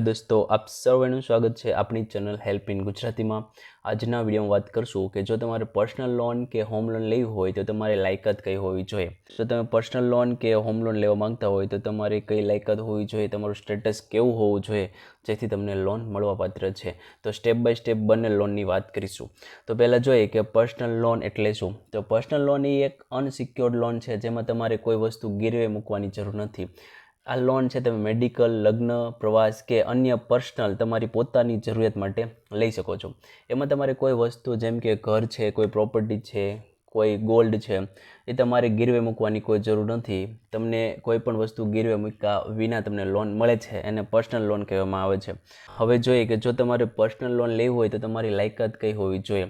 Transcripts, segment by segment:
दोस्तों आप સૌનું સ્વાગત છે આપણી ચેનલ હેલ્પ ઇન ગુજરાતીમાં। આજના વિડીયોમાં વાત કરશું કે જો તમારે પર્સનલ લોન કે હોમ લોન લેવી હોય તો તમારે લાયકાત કઈ હોવી જોઈએ। જો તમે પર્સનલ લોન કે હોમ લોન લેવા માંગતા હોય તો તમારે કઈ લાયકાત હોવી જોઈએ, તમારું સ્ટેટસ કેવું હોવું જોઈએ જેથી તમને લોન મળવાપાત્ર છે। તો સ્ટેપ બાય સ્ટેપ બંને લોનની વાત કરીશું। તો પહેલાં જોઈએ કે પર્સનલ લોન એટલે શું। તો પર્સનલ લોન એ એક અનસિક્યોર્ડ લોન છે જેમાં તમારે કોઈ વસ્તુ ગીરવે મૂકવાની જરૂર નથી। આ લોન છે તમે મેડિકલ, લગ્ન, પ્રવાસ કે અન્ય પર્સનલ તમારી પોતાની જરૂરિયાત માટે લઈ શકો છો। એમાં તમારે કોઈ વસ્તુ જેમ કે ઘર છે, કોઈ પ્રોપર્ટી છે, કોઈ ગોલ્ડ છે એ તમારે ગીરવે મૂકવાની કોઈ જરૂર નથી। તમને કોઈ પણ વસ્તુ ગીરવે મૂક્યા વિના તમને લોન મળે છે, એને પર્સનલ લોન કહેવામાં આવે છે। હવે જોઈએ કે જો તમારે પર્સનલ લોન લેવી હોય તો તમારી લાયકાત કઈ હોવી જોઈએ।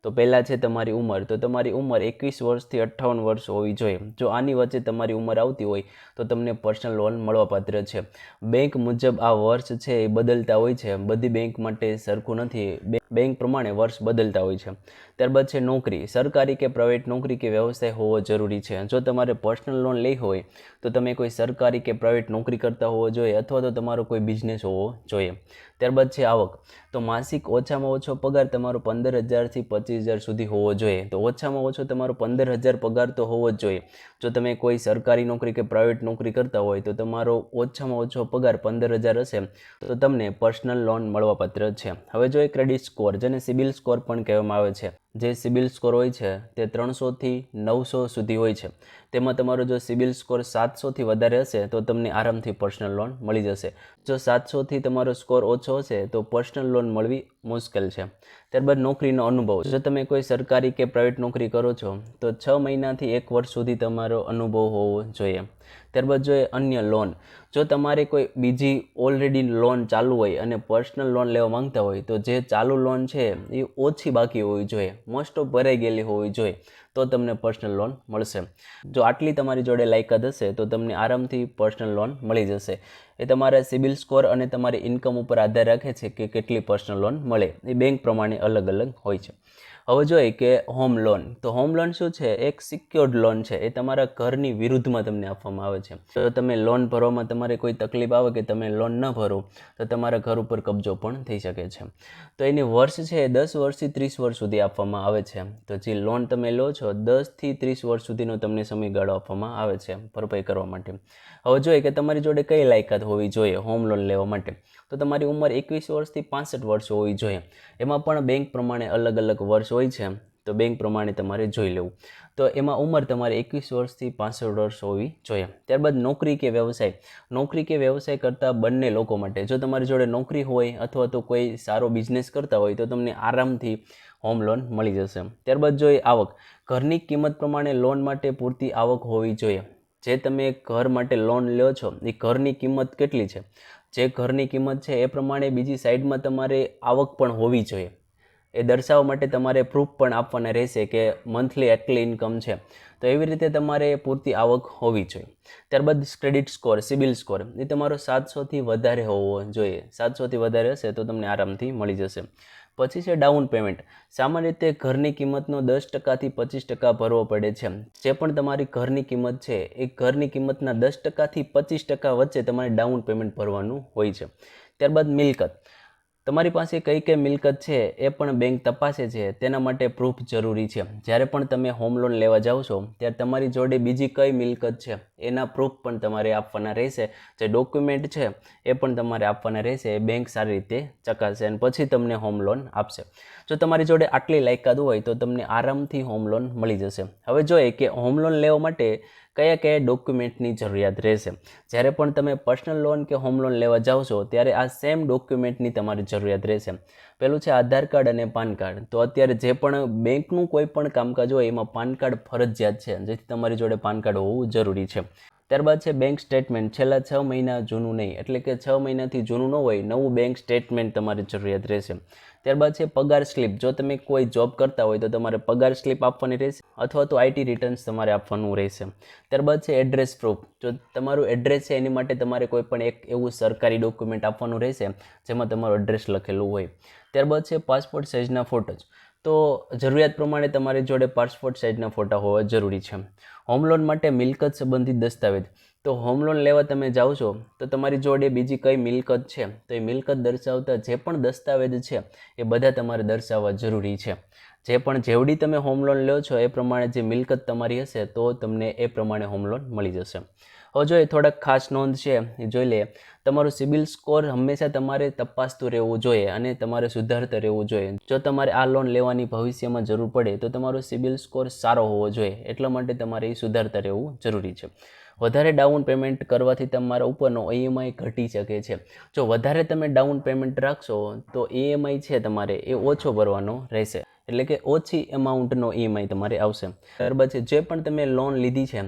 તો પહેલાં છે તમારી ઉંમર। તો તમારી ઉંમર 21 વર્ષથી 58 વર્ષ હોવી જોઈએ। જો આની વચ્ચે તમારી ઉંમર આવતી હોય તો તમને પર્સનલ લોન મળવાપાત્ર છે। બેંક મુજબ આ વર્ષ છે એ બદલતા હોય છે, બધી બેંક માટે સરખું નથી, બેંક પ્રમાણે વર્ષ બદલતા હોય છે। ત્યારબાદ છે નોકરી। સરકારી કે પ્રાઇવેટ નોકરી કે વ્યવસાય હોવો જરૂરી છે। જો તમારે પર્સનલ લોન લેવી હોય તો તમે કોઈ સરકારી કે પ્રાઇવેટ નોકરી કરતા હોવો જોઈએ અથવા તો તમારો કોઈ બિઝનેસ હોવો જોઈએ। ત્યારબાદ છે આવક। તો માસિક ઓછામાં ઓછો પગાર તમારો 15,000થી 25,000 સુધી હોવો જોઈએ। તો ઓછામાં ઓછો તમારો 15,000 પગાર તો હોવો જ જોઈએ। જો તમે કોઈ સરકારી નોકરી કે પ્રાઇવેટ નોકરી કરતા હોય તો તમારો ઓછામાં ઓછો પગાર 15,000 હશે તો તમને પર્સનલ લોન મળવાપાત્ર છે। હવે જોઈએ ક્રેડિટ સ્કોર, જેને સિબિલ સ્કોર પણ કહેવામાં આવે છે। જે સિબિલ સ્કોર હોય છે તે 300થી 900 સુધી હોય છે। તેમાં તમારો જો સિબિલ સ્કોર 700થી વધારે હશે તો તમને આરામથી પર્સનલ લોન મળી જશે। જો 700થી તમારો સ્કોર ઓછો હશે તો પર્સનલ લોન મળવી મુશ્કેલ છે। ત્યારબાદ નોકરીનો અનુભવ। જો તમે કોઈ સરકારી કે પ્રાઇવેટ નોકરી કરો છો તો 6 મહિનાથી 1 વર્ષ સુધી તમારો અનુભવ હોવો જોઈએ। ત્યારબાદ જોઈએ અન્ય લોન। જો તમારે કોઈ બીજી ઓલરેડી લોન ચાલુ હોય અને પર્સનલ લોન લેવા માંગતા હોય તો જે ચાલુ લોન છે એ ઓછી બાકી હોવી જોઈએ, મોસ્ટ ઓફ ભરાઈ ગયેલી હોવી જોઈએ તો તમને પર્સનલ લોન મળશે। જો આટલી તમારી જોડે લાયકાત હશે તો તમને આરામથી પર્સનલ લોન મળી જશે। એ તમારા સિબિલ સ્કોર અને તમારી ઇન્કમ ઉપર આધાર રાખે છે કે કેટલી પર્સનલ લોન મળે, એ બેંક પ્રમાણે અલગ અલગ હોય છે। હવે જોઈએ કે હોમ લોન। તો હોમ લોન શું છે? એક સિક્યોર્ડ લોન છે, એ તમારા ઘરની વિરુદ્ધમાં તમને આપવામાં આવે છે। તો તમે લોન ભરવામાં તમારે કોઈ તકલીફ આવે કે તમે લોન ન ભરો તો તમારા ઘર ઉપર કબજો પણ થઈ શકે છે। તો એની વર્ષ છે 10 વર્ષથી 30 વર્ષ સુધી આપવામાં આવે છે। તો જે લોન તમે લો છો 10થી 30 વર્ષ સુધીનો તમને સમયગાળો આપવામાં આવે છે ભરપાઈ કરવા માટે। હવે જોઈએ કે તમારી જોડે કઈ લાયકાત હોવી જોઈએ હોમ લોન લેવા માટે। તો તમારી ઉંમર 21 વર્ષથી 65 વર્ષ હોવી જોઈએ। એમાં પણ બેંક પ્રમાણે અલગ અલગ વર્ષ હોય છે, તો બેંક પ્રમાણે તમારે જોઈ લેવું। તો એમાં ઉંમર તમારે 21 વર્ષથી 65 વર્ષ હોવી જોઈએ। ત્યારબાદ નોકરી કે વ્યવસાય। નોકરી કે વ્યવસાય કરતા બંને લોકો માટે, જો તમારી જોડે નોકરી હોય અથવા તો કોઈ સારો બિઝનેસ કરતા હોય તો તમને આરામથી હોમ લોન મળી જશે। ત્યારબાદ જોઈએ આવક। ઘરની કિંમત પ્રમાણે લોન માટે પૂરતી આવક હોવી જોઈએ। જે તમે ઘર માટે લોન લો છો એ ઘરની કિંમત કેટલી છે, જે ઘરની કિંમત છે એ પ્રમાણે બીજી સાઈડમાં તમારે આવક પણ હોવી જોઈએ। એ દર્શાવવા માટે તમારે પ્રૂફ પણ આપવાના રહેશે કે મંથલી આટલી ઇન્કમ છે, તો એવી રીતે તમારે પૂરતી આવક હોવી જોઈએ। ત્યારબાદ ક્રેડિટ સ્કોર, સિબિલ સ્કોર, એ તમારો 700થી વધારે હોવો જોઈએ। 700થી વધારે હશે તો તમને આરામથી મળી જશે। પછી છે ડાઉન પેમેન્ટ। સામાન્ય રીતે ઘરની કિંમતનો 10%થી 25% ભરવો પડે છે। જે પણ તમારી ઘરની કિંમત છે એ ઘરની કિંમતના 10%થી 25% વચ્ચે તમારે ડાઉન પેમેન્ટ ભરવાનું હોય છે। ત્યારબાદ મિલકત। તમારી પાસે કઈ કઈ મિલકત છે એ પણ બેંક તપાસે છે, તેના માટે પ્રૂફ જરૂરી છે। જ્યારે પણ તમે હોમ લોન લેવા જાઓ છો ત્યારે તમારી જોડે બીજી કઈ મિલકત છે એના પ્રૂફ પણ તમારે આપવાના રહેશે। જે ડોક્યુમેન્ટ છે એ પણ તમારે આપવાના રહેશે। એ બેંક સારી રીતે ચકાસશે અને પછી તમને હોમ લોન આપશે। જો તમારી જોડે આટલી લાયકાત હોય તો તમને આરામથી હોમ લોન મળી જશે। હવે જોઈએ કે હોમ લોન લેવા માટે કયા કયા ડોક્યુમેન્ટની જરૂરિયાત રહેશે। જ્યારે પણ તમે પર્સનલ લોન કે હોમ લોન લેવા જાઓ છો ત્યારે આ સેમ ડોક્યુમેન્ટની તમારી જરૂરિયાત રહેશે। પહેલું છે આધાર કાર્ડ અને પાન કાર્ડ। તો અત્યારે જે પણ બેંકનું કોઈ પણ કામકાજ હોય એમાં પાન કાર્ડ ફરજિયાત છે, જેથી તમારી જોડે પાન કાર્ડ હોવું જરૂરી છે। ત્યારબાદ છે બેંક સ્ટેટમેન્ટ, છેલ્લા 6 મહિના જૂનું નહીં, એટલે કે 6 મહિનાથી જૂનું ન હોય, નવું બેંક સ્ટેટમેન્ટ તમારી જરૂરિયાત રહેશે। ત્યારબાદ છે પગાર સ્લીપ। જો તમે કોઈ જોબ કરતા હોય તો તમારે પગાર સ્લીપ આપવાની રહેશે અથવા તો આઈટી રિટર્ન્સ તમારે આપવાનું રહેશે। ત્યારબાદ છે એડ્રેસ પ્રૂફ। જો તમારું એડ્રેસ છે એની માટે તમારે કોઈ પણ એક એવું સરકારી ડોક્યુમેન્ટ આપવાનું રહેશે જેમાં તમારું એડ્રેસ લખેલું હોય। ત્યારબાદ છે પાસપોર્ટ સાઇઝના ફોટોઝ। તો જરૂરિયાત પ્રમાણે તમારી જોડે પાસપોર્ટ સાઇઝના ફોટા હોવા જરૂરી છે। હોમ લોન માટે મિલકત સંબંધિત દસ્તાવેજ। તો હોમ લોન લેવા તમે જાઓ છો તો તમારી જોડે બીજી કઈ મિલકત છે તો એ મિલકત દર્શાવતા જે પણ દસ્તાવેજ છે એ બધા તમારે દર્શાવવા જરૂરી છે. જે પણ જેવડી તમે હોમ લોન લો છો એ પ્રમાણે જે મિલકત તમારી હશે તો તમને એ પ્રમાણે હોમ લોન મળી જશે. હવે જો એ થોડાક ખાસ નોંધ છે એ જોઈ લે. તમારું સિબિલ સ્કોર હંમેશા તમારે તપાસતું રહેવું જોઈએ અને તમારે સુધારતા રહેવું જોઈએ. જો તમારે આ લોન લેવાની ભવિષ્યમાં જરૂર પડે તો તમારો સિબિલ સ્કોર સારો હોવો જોઈએ. એટલા માટે તમારે એ સુધારતા રહેવું જરૂરી છે. વધારે ડાઉન પેમેન્ટ કરવાથી તમારા ઉપરનો EMI ઘટી શકે છે. જો વધારે તમે ડાઉન પેમેન્ટ રાખશો તો EMI છે તમારે એ ઓછો ભરવાનો રહેશે. એટલે કે ઓછી અમાઉન્ટનો EMI તમારે આવશે. ત્યારબાદ જે પણ તમે લોન લીધી છે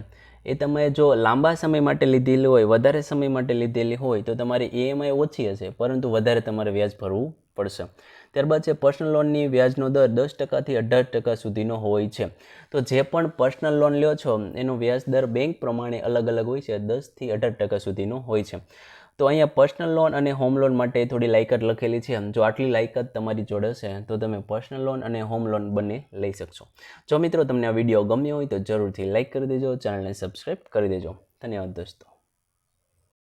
એ તમે જો લાંબા સમય માટે લીધેલી હોય, વધારે સમય માટે લીધેલી હોય તો તમારી EMI ઓછી હશે પરંતુ વધારે તમારે વ્યાજ ભરવું પડશે. ત્યારબાદ છે પર્સનલ લોનની વ્યાજનો દર 10% થી 18% સુધીનો હોય છે. તો જે પણ પર્સનલ લોન લ્યો છો એનો વ્યાજ દર બેંક પ્રમાણે અલગ અલગ હોય છે, 10 થી 18% સુધીનો હોય છે. તો અહીંયા પર્સનલ લોન અને હોમ લોન માટે થોડી લાયકાત લખેલી છે. જો આટલી લાયકાત તમારી જોડે હશે તો તમે પર્સનલ લોન અને હોમ લોન બંને લઈ શકશો. જો મિત્રો તમને આ વિડીયો ગમ્યો હોય તો જરૂરથી લાઇક કરી દેજો, ચેનલને સબસ્ક્રાઈબ કરી દેજો. ધન્યવાદ દોસ્તો.